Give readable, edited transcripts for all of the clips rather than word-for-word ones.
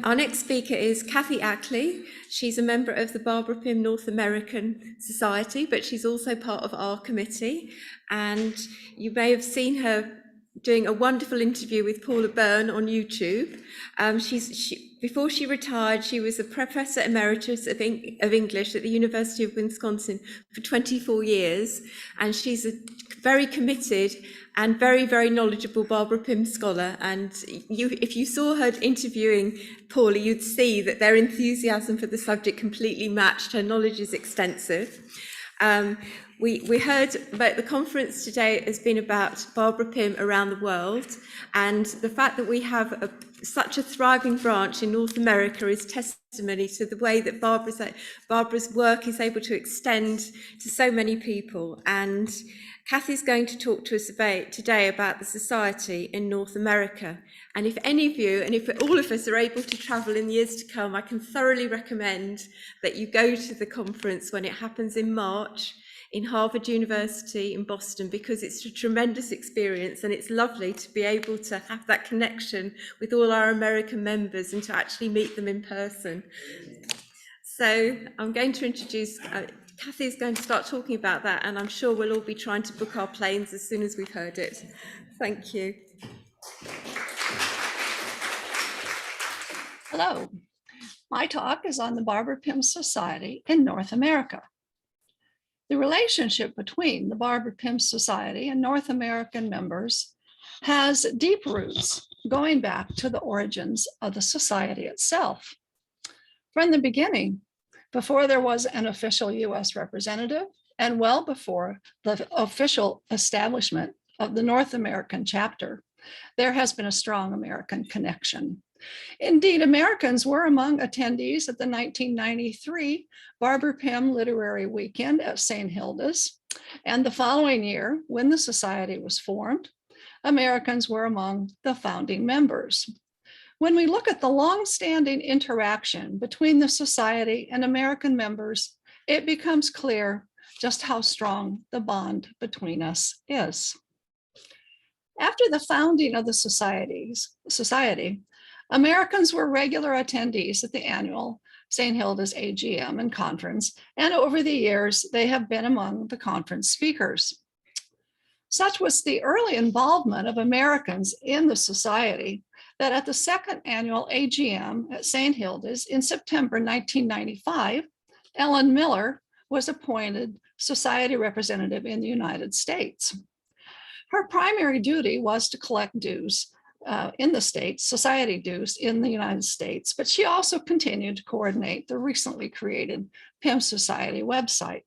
Our next speaker is Kathy Ackley. She's a member of the Barbara Pym North American Society, but she's also part of our committee. And you may have seen her doing a wonderful interview with Paula Byrne on YouTube. Before she retired, she was a Professor Emeritus of English at the University of Wisconsin for 24 years. And she's a very committed and very, very knowledgeable Barbara Pym scholar. And if you saw her interviewing Paula, you'd see that their enthusiasm for the subject completely matched. Her knowledge is extensive. We heard about the conference today has been about Barbara Pym around the world, and the fact that we have such a thriving branch in North America is testimony to the way that Barbara's work is able to extend to so many people. And Kathy's going to talk to us today about the Society in North America. And if any of you, and if all of us are able to travel in the years to come, I can thoroughly recommend that you go to the conference when it happens in March in Harvard University in Boston, because it's a tremendous experience and it's lovely to be able to have that connection with all our American members and to actually meet them in person. So I'm going to introduce Kathy's going to start talking about that, and I'm sure we'll all be trying to book our planes as soon as we've heard it. Thank you. Hello. My talk is on the Barbara Pym Society in North America. The relationship between the Barbara Pym Society and North American members has deep roots going back to the origins of the society itself. From the beginning, before there was an official US representative, and well before the official establishment of the North American chapter, there has been a strong American connection. Indeed, Americans were among attendees at the 1993 Barbara Pym Literary Weekend at St. Hilda's, and the following year, when the society was formed, Americans were among the founding members. When we look at the long-standing interaction between the society and American members, it becomes clear just how strong the bond between us is. After the founding of the society, Americans were regular attendees at the annual St. Hilda's AGM and conference, and over the years, they have been among the conference speakers. Such was the early involvement of Americans in the society that at the second annual AGM at St. Hilda's in September 1995, Ellen Miller was appointed society representative in the United States. Her primary duty was to collect dues in the States, society dues in the United States, but she also continued to coordinate the recently created Pym Society website.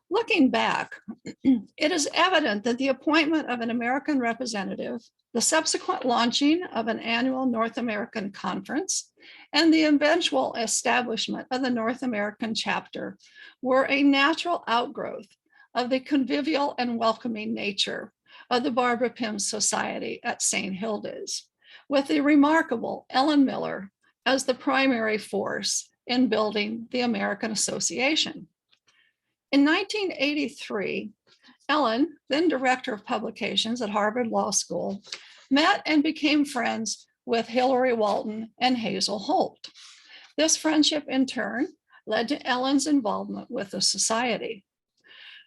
Looking back, it is evident that the appointment of an American representative, the subsequent launching of an annual North American conference, and the eventual establishment of the North American chapter were a natural outgrowth of the convivial and welcoming nature of the Barbara Pym Society at St. Hilda's, with the remarkable Ellen Miller as the primary force in building the American Association. In 1983, Ellen, then director of publications at Harvard Law School, met and became friends with Hillary Walton and Hazel Holt. This friendship, in turn, led to Ellen's involvement with the society.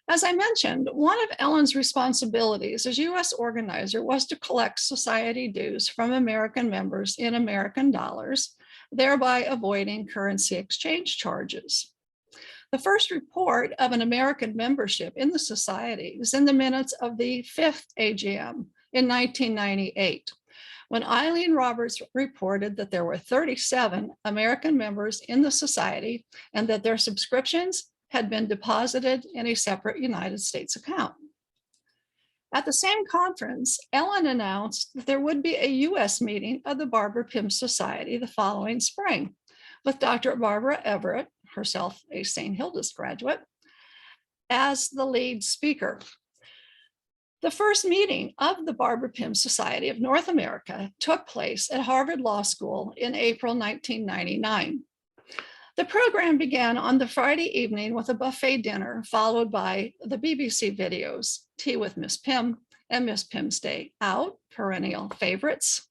As I mentioned, one of Ellen's responsibilities as US organizer was to collect society dues from American members in American dollars, thereby avoiding currency exchange charges. The first report of an American membership in the society is in the minutes of the 5th AGM in 1998, when Eileen Roberts reported that there were 37 American members in the society and that their subscriptions had been deposited in a separate United States account. At the same conference, Ellen announced that there would be a US meeting of the Barbara Pym Society the following spring, with Dr. Barbara Everett, herself a St. Hilda's graduate, as the lead speaker. The first meeting of the Barbara Pym Society of North America took place at Harvard Law School in April 1999. The program began on the Friday evening with a buffet dinner, followed by the BBC videos, Tea with Miss Pym and Miss Pym's Day Out, perennial favorites.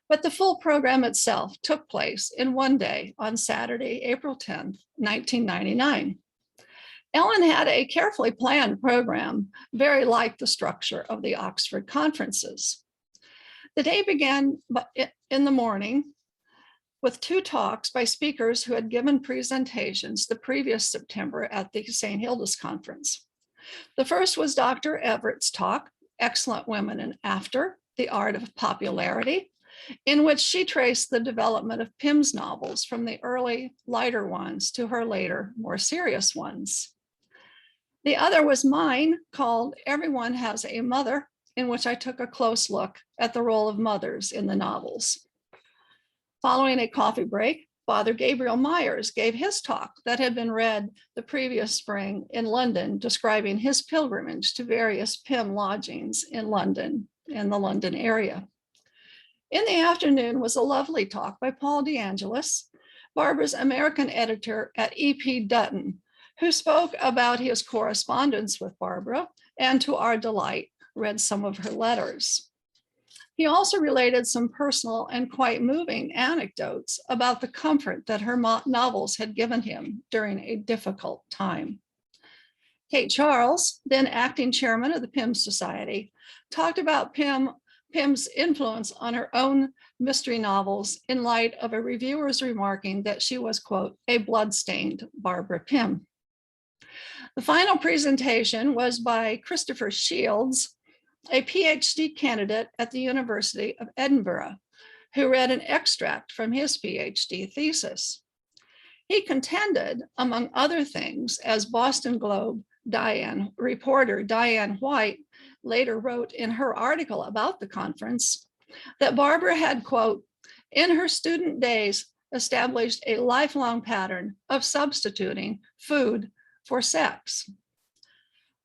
But the full program itself took place in one day on Saturday, April 10th, 1999. Ellen had a carefully planned program, very like the structure of the Oxford conferences. The day began in the morning with 2 talks by speakers who had given presentations the previous September at the St. Hilda's conference. The first was Dr. Everett's talk, Excellent Women in After, The Art of Popularity, in which she traced the development of Pym's novels from the early, lighter ones to her later, more serious ones. The other was mine, called Everyone Has a Mother, in which I took a close look at the role of mothers in the novels. Following a coffee break, Father Gabriel Myers gave his talk that had been read the previous spring in London, describing his pilgrimage to various Pym lodgings in London and the London area. In the afternoon was a lovely talk by Paul DeAngelis, Barbara's American editor at E.P. Dutton, who spoke about his correspondence with Barbara and, to our delight, read some of her letters. He also related some personal and quite moving anecdotes about the comfort that her novels had given him during a difficult time. Kate Charles, then acting chairman of the Pym Society, talked about Pym's influence on her own mystery novels in light of a reviewer's remarking that she was, quote, a blood-stained Barbara Pym. The final presentation was by Christopher Shields, a PhD candidate at the University of Edinburgh, who read an extract from his PhD thesis. He contended, among other things, as Boston Globe reporter Diane White later wrote in her article about the conference, that Barbara had, quote, in her student days, established a lifelong pattern of substituting food for sex.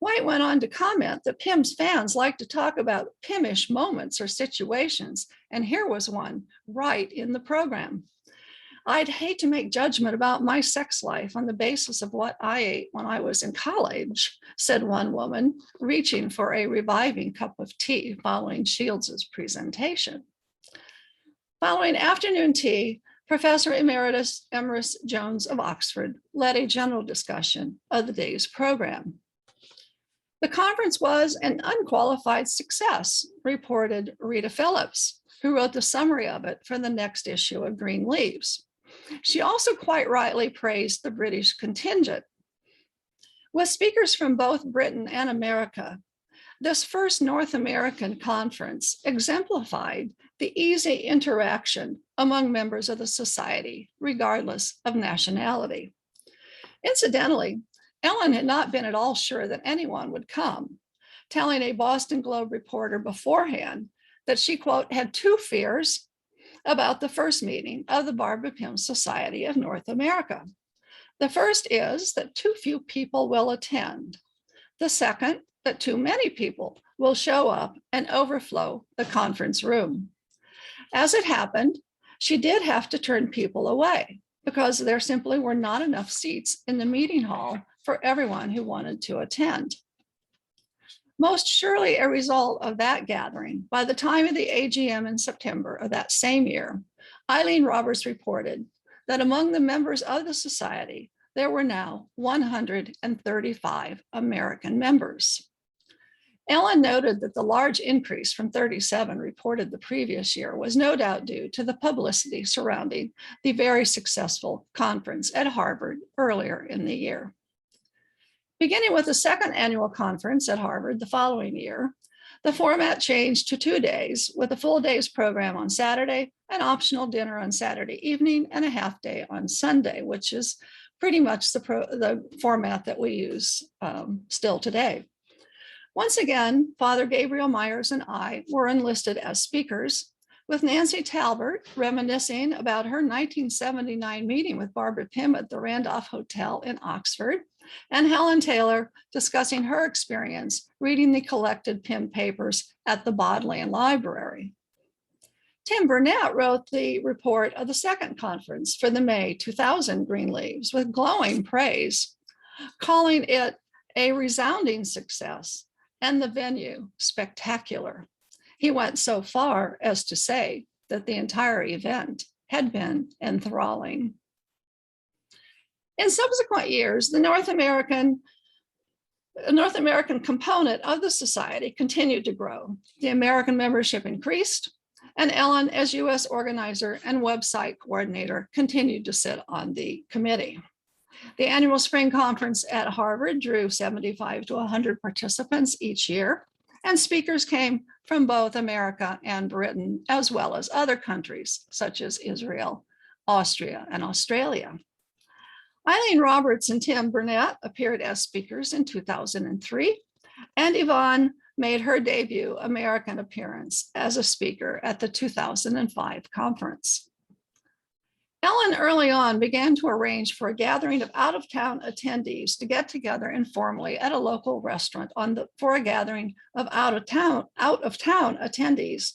White went on to comment that Pym's fans like to talk about Pymish moments or situations, and here was one right in the program. I'd hate to make judgment about my sex life on the basis of what I ate when I was in college, said one woman, reaching for a reviving cup of tea following Shields's presentation. Following afternoon tea, Professor Emeritus Emrys Jones of Oxford led a general discussion of the day's program. The conference was an unqualified success, reported Rita Phillips, who wrote the summary of it for the next issue of Green Leaves. She also quite rightly praised the British contingent. With speakers from both Britain and America, this first North American conference exemplified the easy interaction among members of the society, regardless of nationality. Incidentally, Ellen had not been at all sure that anyone would come, telling a Boston Globe reporter beforehand that she, quote, had 2 fears about the first meeting of the Barbara Pym Society of North America. The first is that too few people will attend. The second, that too many people will show up and overflow the conference room. As it happened, she did have to turn people away because there simply were not enough seats in the meeting hall for everyone who wanted to attend. Most surely a result of that gathering, by the time of the AGM in September of that same year, Eileen Roberts reported that among the members of the society, there were now 135 American members. Ellen noted that the large increase from 37 reported the previous year was no doubt due to the publicity surrounding the very successful conference at Harvard earlier in the year. Beginning with the second annual conference at Harvard the following year, the format changed to 2 days with a full day's program on Saturday, an optional dinner on Saturday evening, and a half day on Sunday, which is pretty much the format that we use still today. Once again, Father Gabriel Myers and I were enlisted as speakers, with Nancy Talbert reminiscing about her 1979 meeting with Barbara Pym at the Randolph Hotel in Oxford, and Helen Taylor discussing her experience reading the collected Pym papers at the Bodleian Library. Tim Burnett wrote the report of the second conference for the May 2000 Green Leaves with glowing praise, calling it a resounding success and the venue spectacular. He went so far as to say that the entire event had been enthralling. In subsequent years, the North American component of the society continued to grow. The American membership increased, and Ellen, as US organizer and website coordinator, continued to sit on the committee. The annual spring conference at Harvard drew 75 to 100 participants each year, and speakers came from both America and Britain, as well as other countries such as Israel, Austria, and Australia. Eileen Roberts and Tim Burnett appeared as speakers in 2003, and Yvonne made her debut American appearance as a speaker at the 2005 conference. Ellen early on began to arrange for a gathering of out-of-town attendees to get together informally at a local restaurant for a gathering of out-of-town attendees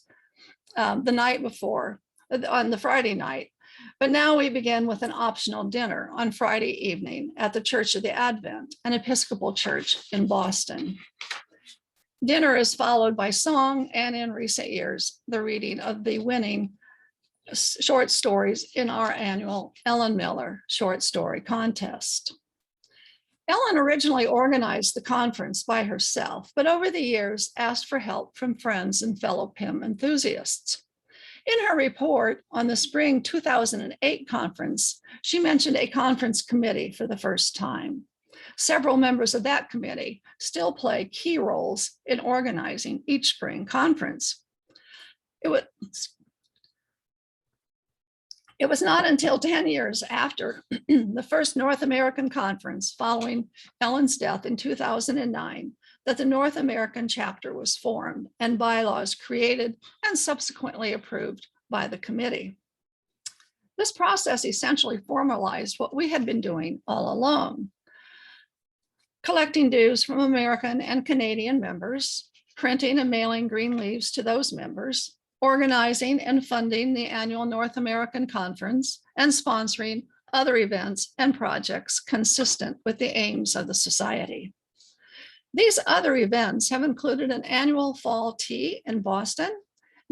the night before, on the Friday night. But now we begin with an optional dinner on Friday evening at the Church of the Advent, an Episcopal church in Boston. Dinner is followed by song, and in recent years, the reading of the winning short stories in our annual Ellen Miller Short Story Contest. Ellen originally organized the conference by herself, but over the years asked for help from friends and fellow Pym enthusiasts. In her report on the spring 2008 conference, she mentioned a conference committee for the first time. Several members of that committee still play key roles in organizing each spring conference. It was not until 10 years after the first North American conference following Ellen's death in 2009 that the North American chapter was formed and bylaws created and subsequently approved by the committee. This process essentially formalized what we had been doing all along: collecting dues from American and Canadian members, printing and mailing green leaves to those members, organizing and funding the annual North American Conference, and sponsoring other events and projects consistent with the aims of the Society. These other events have included an annual fall tea in Boston,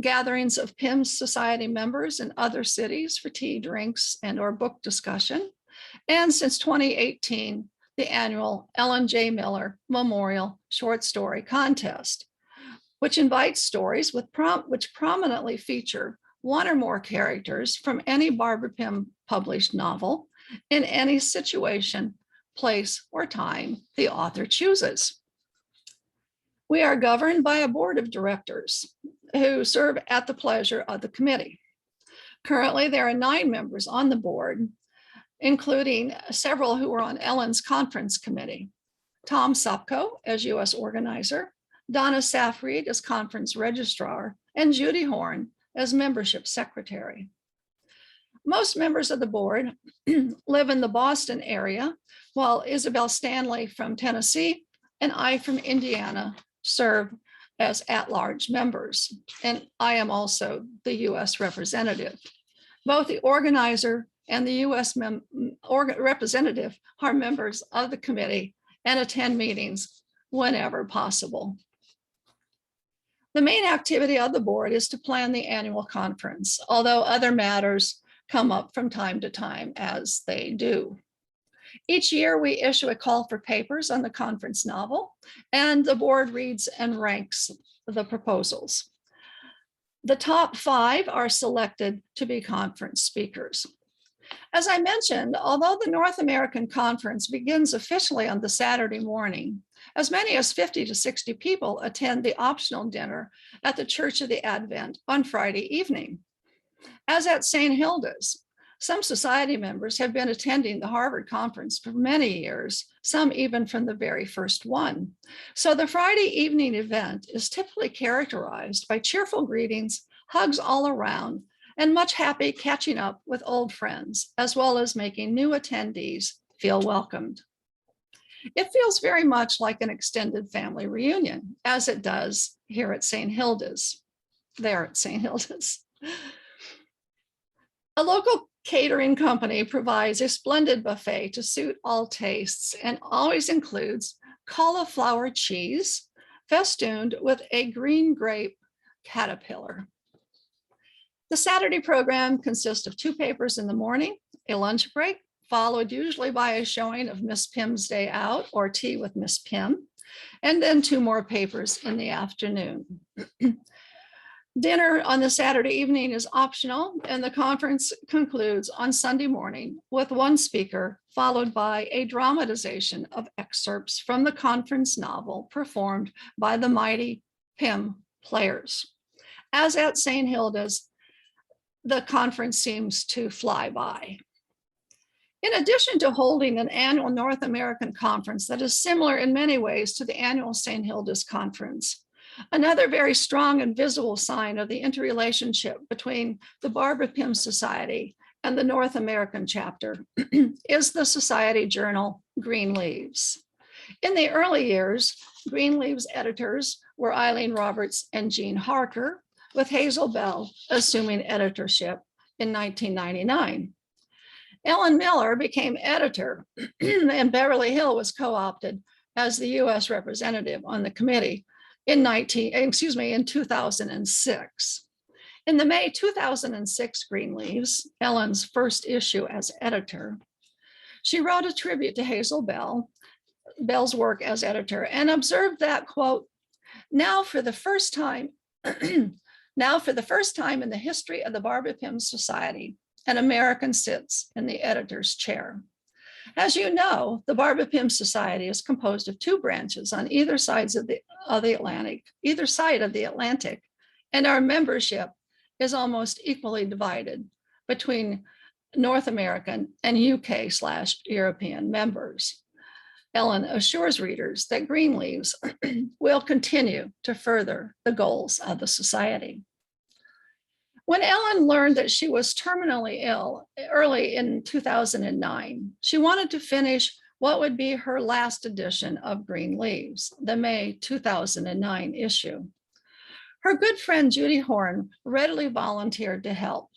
gatherings of Pym Society members in other cities for tea, drinks, and/or book discussion, and since 2018, the annual Ellen J. Miller Memorial Short Story Contest, which invites stories which prominently feature one or more characters from any Barbara Pym published novel in any situation, place, or time the author chooses. We are governed by a board of directors who serve at the pleasure of the committee. Currently, there are 9 members on the board, including several who were on Ellen's conference committee: Tom Sopko as US organizer, Donna Safried as conference registrar, and Judy Horn as membership secretary. Most members of the board live in the Boston area, while Isabel Stanley from Tennessee and I from Indiana serve as at-large members. And I am also the US representative. Both the organizer and the US representative are members of the committee and attend meetings whenever possible. The main activity of the board is to plan the annual conference, although other matters come up from time to time, as they do. Each year, we issue a call for papers on the conference novel, and the board reads and ranks the proposals. The top 5 are selected to be conference speakers. As I mentioned, although the North American Conference begins officially on the Saturday morning, as many as 50 to 60 people attend the optional dinner at the Church of the Advent on Friday evening. As at St. Hilda's, some society members have been attending the Harvard conference for many years, some even from the very first one. So the Friday evening event is typically characterized by cheerful greetings, hugs all around, and much happy catching up with old friends, as well as making new attendees feel welcomed. It feels very much like an extended family reunion, as it does here at St. Hilda's, there at St. Hilda's. A local catering company provides a splendid buffet to suit all tastes and always includes cauliflower cheese festooned with a green grape caterpillar. The Saturday program consists of 2 papers in the morning, a lunch break, followed usually by a showing of Miss Pym's Day Out or Tea with Miss Pym, and then 2 more papers in the afternoon. Dinner on the Saturday evening is optional, and the conference concludes on Sunday morning with 1 speaker, followed by a dramatization of excerpts from the conference novel performed by the mighty Pym players. As at St. Hilda's, the conference seems to fly by. In addition to holding an annual North American conference that is similar in many ways to the annual St. Hilda's conference, another very strong and visible sign of the interrelationship between the Barbara Pym Society and the North American chapter is the Society journal Green Leaves. In the early years, Green Leaves editors were Eileen Roberts and Jean Harker, with Hazel Bell assuming editorship in 1999. Ellen Miller became editor, and Beverly Hill was co-opted as the U.S. representative on the committee in 2006. In the May 2006 Green Leaves, Ellen's first issue as editor, she wrote a tribute to Hazel Bell's work as editor, and observed that, quote, now for the first time in the history of the Barbara Pym Society, an American sits in the editor's chair. As you know, the Barbara Pym Society is composed of 2 branches on either side of the Atlantic, and our membership is almost equally divided between North American and UK/European members. Ellen assures readers that Green Leaves will continue to further the goals of the Society. When Ellen learned that she was terminally ill early in 2009, she wanted to finish what would be her last edition of Green Leaves, the May 2009 issue. Her good friend Judy Horn readily volunteered to help,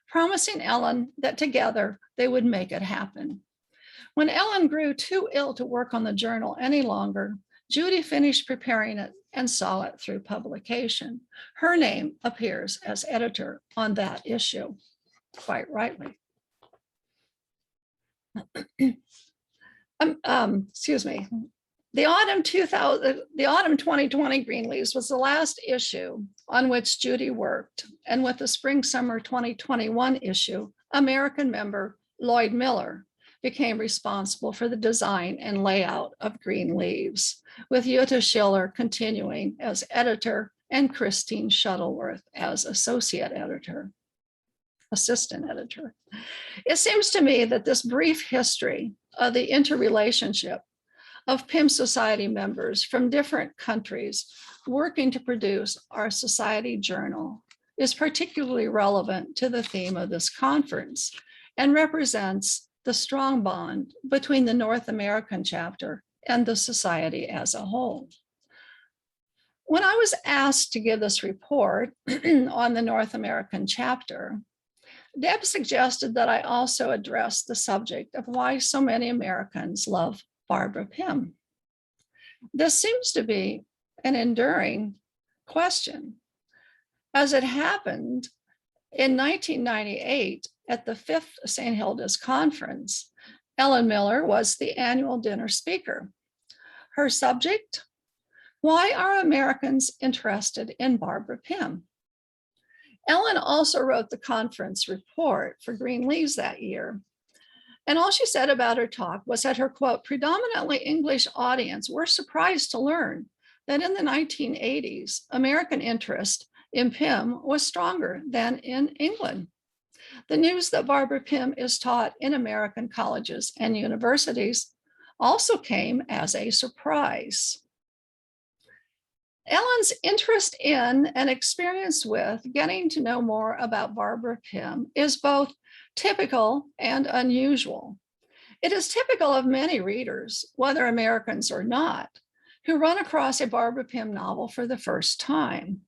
promising Ellen that together they would make it happen. When Ellen grew too ill to work on the journal any longer, Judy finished preparing it and saw it through publication. Her name appears as editor on that issue, quite rightly. Excuse me. The autumn 2020 Green Leaves was the last issue on which Judy worked, and with the spring-summer 2021 issue, American member Lloyd Miller became responsible for the design and layout of Green Leaves, with Jutta Schiller continuing as editor and Christine Shuttleworth as assistant editor. It seems to me that this brief history of the interrelationship of Pym Society members from different countries working to produce our Society journal is particularly relevant to the theme of this conference and represents the strong bond between the North American chapter and the Society as a whole. When I was asked to give this report on the North American chapter, Deb suggested that I also address the subject of why so many Americans love Barbara Pym. This seems to be an enduring question. As it happened, in 1998, at the 5th St. Hilda's Conference, Ellen Miller was the annual dinner speaker. Her subject, why are Americans interested in Barbara Pym? Ellen also wrote the conference report for Green Leaves that year. And all she said about her talk was that her, quote, predominantly English audience were surprised to learn that in the 1980s, American interest in Pym was stronger than in England. The news that Barbara Pym is taught in American colleges and universities also came as a surprise. Ellen's interest in and experience with getting to know more about Barbara Pym is both typical and unusual. It is typical of many readers, whether Americans or not, who run across a Barbara Pym novel for the first time.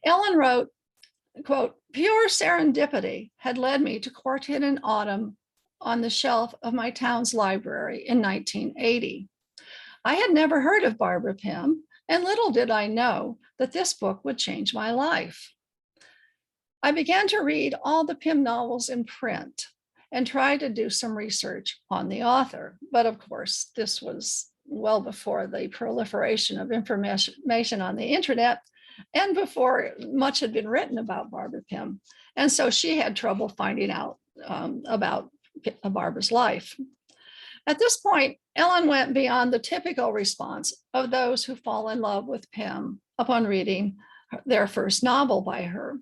Ellen wrote, quote, pure serendipity had led me to Quartet in Autumn on the shelf of my town's library in 1980. I had never heard of Barbara Pym, and little did I know that this book would change my life. I began to read all the Pym novels in print and tried to do some research on the author. But of course, this was well before the proliferation of information on the internet and before much had been written about Barbara Pym. And so she had trouble finding out about Barbara's life. At this point, Ellen went beyond the typical response of those who fall in love with Pym upon reading their first novel by her.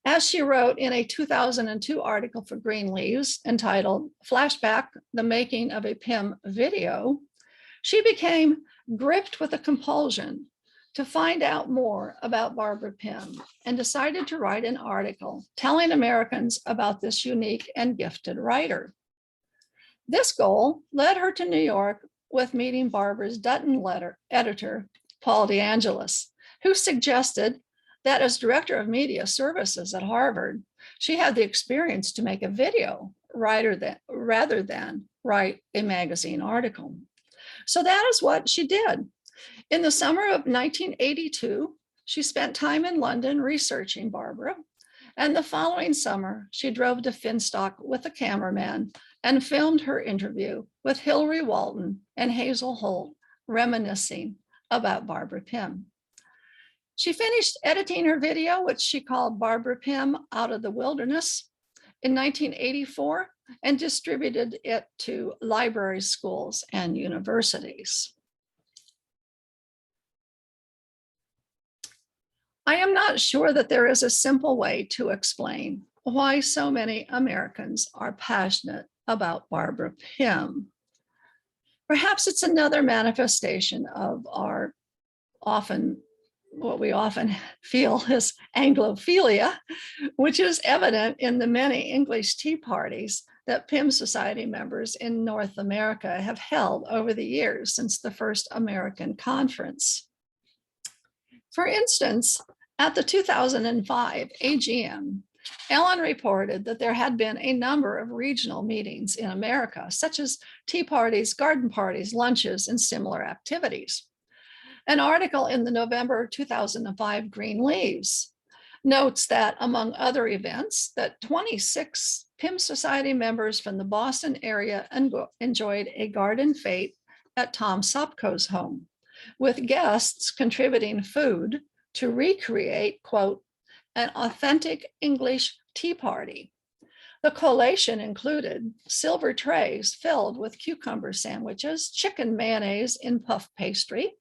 As she wrote in a 2002 article for Green Leaves entitled Flashback, the Making of a Pym Video, she became gripped with a compulsion to find out more about Barbara Pym and decided to write an article telling Americans about this unique and gifted writer. This goal led her to New York with meeting Barbara's Dutton editor, Paul DeAngelis, who suggested that as director of media services at Harvard, she had the experience to make a video rather than write a magazine article. So that is what she did. In the summer of 1982, she spent time in London researching Barbara, and the following summer, she drove to Finstock with a cameraman and filmed her interview with Hilary Walton and Hazel Holt, reminiscing about Barbara Pym. She finished editing her video, which she called Barbara Pym Out of the Wilderness, in 1984 and distributed it to libraries, schools, and universities. I am not sure that there is a simple way to explain why so many Americans are passionate about Barbara Pym. Perhaps it's another manifestation of our what we often feel as Anglophilia, which is evident in the many English tea parties that Pym Society members in North America have held over the years since the first American conference. For instance, at the 2005 AGM, Ellen reported that there had been a number of regional meetings in America, such as tea parties, garden parties, lunches, and similar activities. An article in the November 2005 Green Leaves notes that, among other events, that 26 Pym Society members from the Boston area enjoyed a garden fete at Tom Sopko's home, with guests contributing food to recreate, quote, an authentic English tea party. The collation included silver trays filled with cucumber sandwiches, chicken mayonnaise in puff pastry,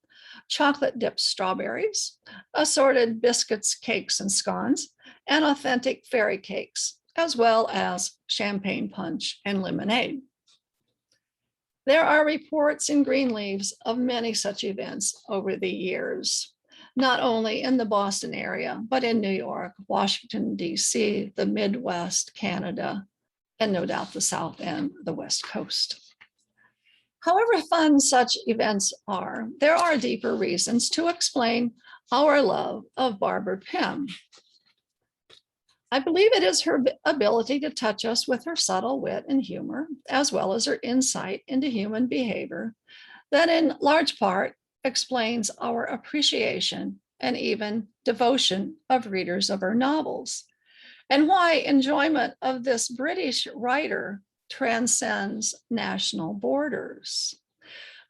chocolate dipped strawberries, assorted biscuits, cakes, and scones, and authentic fairy cakes, as well as champagne punch and lemonade. There are reports in Green Leaves of many such events over the years, not only in the Boston area, but in New York, Washington, D.C., the Midwest, Canada, and no doubt the South and the West Coast. However fun such events are, there are deeper reasons to explain our love of Barbara Pym. I believe it is her ability to touch us with her subtle wit and humor, as well as her insight into human behavior, that in large part explains our appreciation and even devotion of readers of her novels, and why enjoyment of this British writer transcends national borders.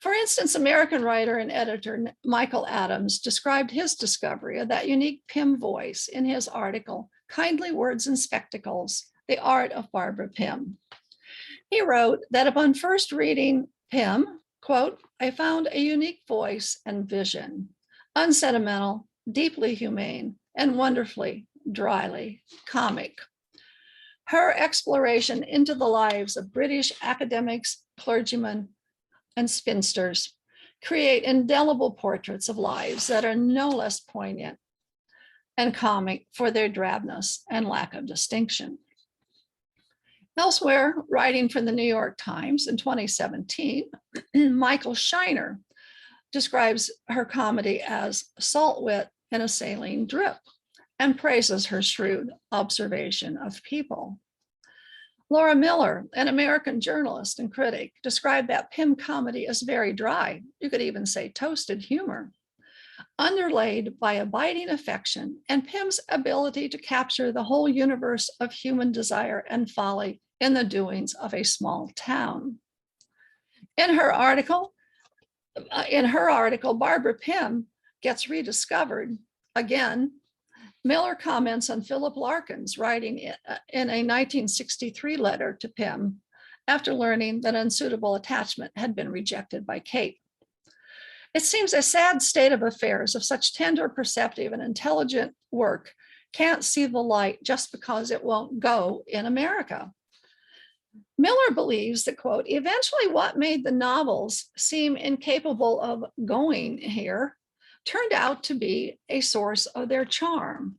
For instance, American writer and editor Michael Adams described his discovery of that unique Pym voice in his article, Kindly Words and Spectacles, The Art of Barbara Pym. He wrote that upon first reading Pym, quote, I found a unique voice and vision, unsentimental, deeply humane, and wonderfully, dryly comic. Her exploration into the lives of British academics, clergymen, and spinsters create indelible portraits of lives that are no less poignant and comic for their drabness and lack of distinction. Elsewhere, writing for the New York Times in 2017, Michael Shiner describes her comedy as salt wit in a saline drip and praises her shrewd observation of people. Laura Miller, an American journalist and critic, described that Pym comedy as very dry. You could even say toasted humor. underlaid by abiding affection and Pym's ability to capture the whole universe of human desire and folly in the doings of a small town. In her article, Barbara Pym Gets Rediscovered, again, Miller comments on Philip Larkin's writing in a 1963 letter to Pym after learning that unsuitable attachment had been rejected by Kate. It seems a sad state of affairs if such tender, perceptive, and intelligent work can't see the light just because it won't go in America. Miller believes that, quote, eventually what made the novels seem incapable of going here turned out to be a source of their charm.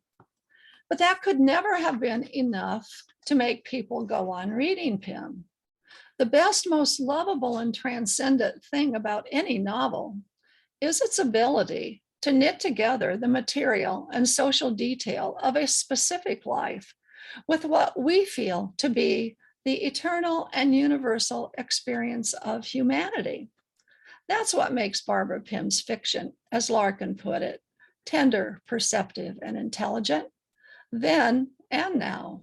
But that could never have been enough to make people go on reading Pym. The best, most lovable and transcendent thing about any novel is its ability to knit together the material and social detail of a specific life with what we feel to be the eternal and universal experience of humanity. That's what makes Barbara Pym's fiction, as Larkin put it, tender, perceptive, and intelligent, then and now.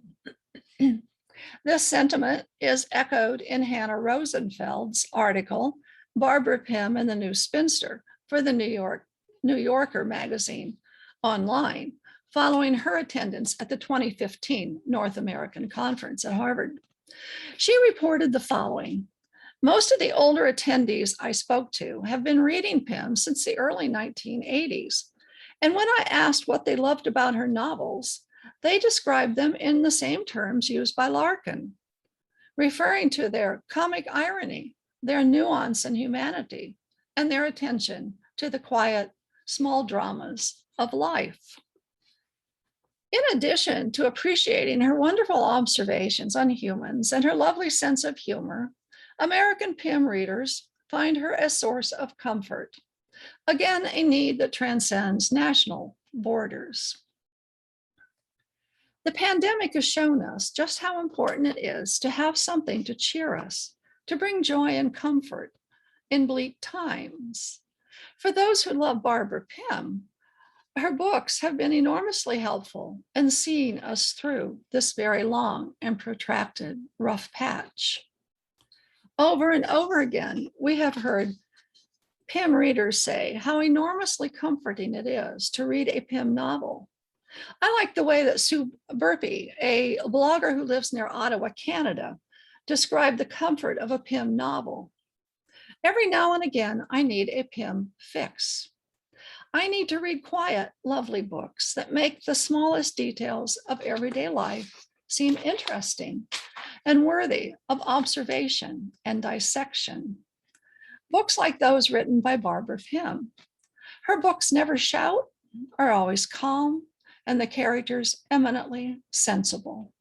This sentiment is echoed in Hannah Rosenfeld's article, Barbara Pym and the New Spinster, for the New Yorker magazine online, following her attendance at the 2015 North American Conference at Harvard. She reported the following: most of the older attendees I spoke to have been reading Pym since the early 1980s. And when I asked what they loved about her novels, they described them in the same terms used by Larkin, referring to their comic irony, their nuance and humanity, and their attention to the quiet, small dramas of life. In addition to appreciating her wonderful observations on humans and her lovely sense of humor, American Pym readers find her a source of comfort. Again, a need that transcends national borders. The pandemic has shown us just how important it is to have something to cheer us, to bring joy and comfort in bleak times. For those who love Barbara Pym, her books have been enormously helpful in seeing us through this very long and protracted rough patch. Over and over again, we have heard Pym readers say how enormously comforting it is to read a Pym novel. I like the way that Sue Burpee, a blogger who lives near Ottawa, Canada, described the comfort of a Pym novel. Every now and again, I need a Pym fix. I need to read quiet, lovely books that make the smallest details of everyday life seem interesting and worthy of observation and dissection. Books like those written by Barbara Pym. Her books never shout, are always calm, and the characters eminently sensible.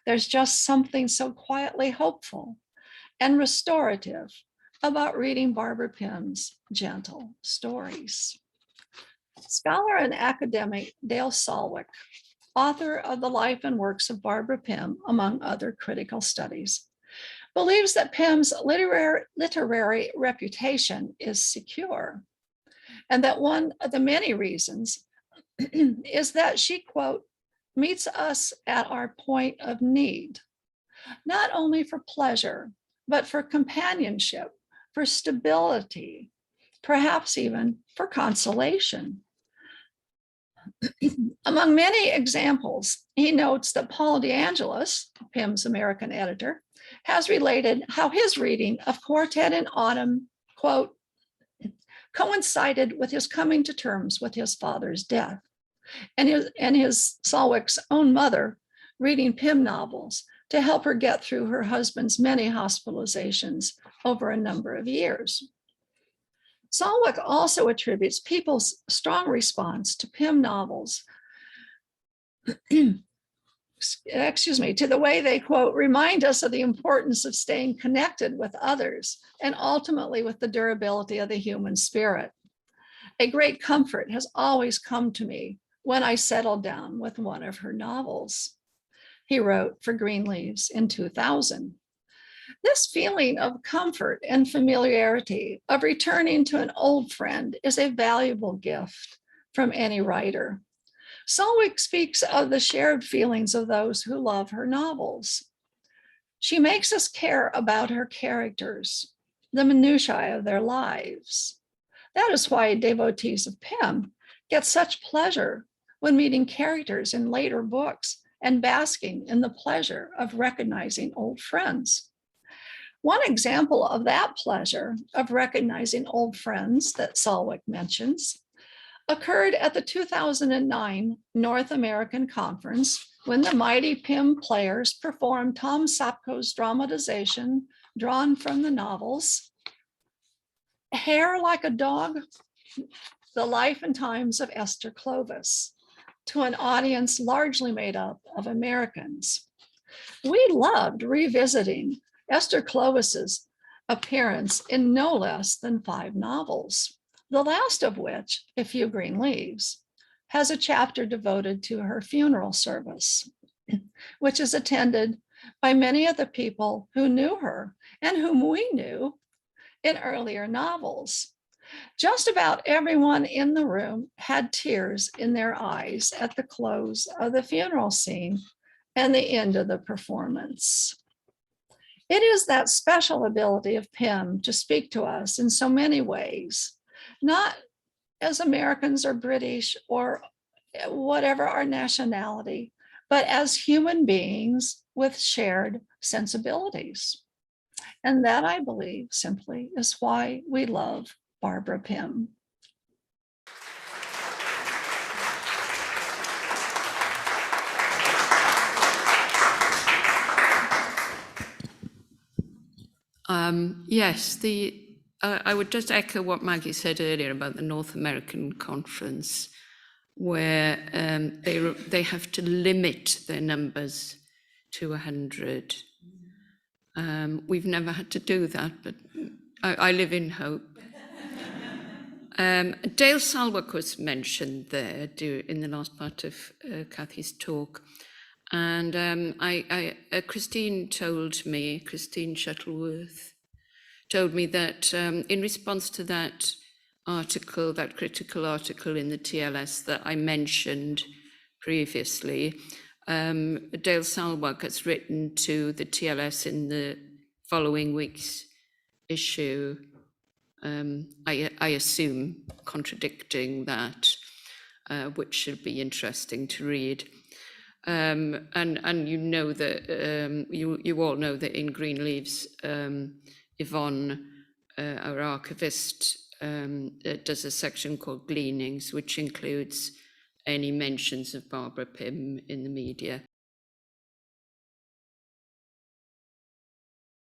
There's just something so quietly hopeful and restorative about reading Barbara Pym's gentle stories. Scholar and academic Dale Salwick, author of The Life and Works of Barbara Pym, among other critical studies, believes that Pym's literary reputation is secure, and that one of the many reasons is that she, quote, meets us at our point of need, not only for pleasure, but for companionship, for stability, perhaps even for consolation. Among many examples, he notes that Paul DeAngelis, Pym's American editor, has related how his reading of Quartet in Autumn, quote, coincided with his coming to terms with his father's death, and his Salwick's own mother reading Pym novels to help her get through her husband's many hospitalizations over a number of years. Salwick also attributes people's strong response to Pym novels, to the way they, quote, remind us of the importance of staying connected with others and ultimately with the durability of the human spirit. A great comfort has always come to me when I settled down with one of her novels, he wrote for Greenleaves in 2000. This feeling of comfort and familiarity, of returning to an old friend, is a valuable gift from any writer. Solwik speaks of the shared feelings of those who love her novels. She makes us care about her characters, the minutiae of their lives. That is why devotees of Pym get such pleasure when meeting characters in later books and basking in the pleasure of recognizing old friends. One example of that pleasure of recognizing old friends that Solwik mentions occurred at the 2009 North American Conference when the mighty Pym players performed Tom Sapko's dramatization drawn from the novels Hair Like a Dog, The Life and Times of Esther Clovis, to an audience largely made up of Americans. We loved revisiting Esther Clovis's appearance in no less than 5 novels, the last of which, A Few Green Leaves, has a chapter devoted to her funeral service, which is attended by many of the people who knew her and whom we knew in earlier novels. Just about everyone in the room had tears in their eyes at the close of the funeral scene and the end of the performance. It is that special ability of Pym to speak to us in so many ways, not as Americans or British or whatever our nationality, but as human beings with shared sensibilities. And that, I believe, simply is why we love Barbara Pym. Yes, I would just echo what Maggie said earlier about the North American Conference, where they have to limit their numbers to 100. We've never had to do that, but I live in hope. Dale Salwick was mentioned there in the last part of Kathy's talk. And Christine Shuttleworth, told me that in response to that article, that critical article in the TLS that I mentioned previously, Dale Salwick has written to the TLS in the following week's issue, I assume contradicting that, which should be interesting to read. And you know that you all know that in Green Leaves, Yvonne, our archivist, does a section called Gleanings, which includes any mentions of Barbara Pym in the media.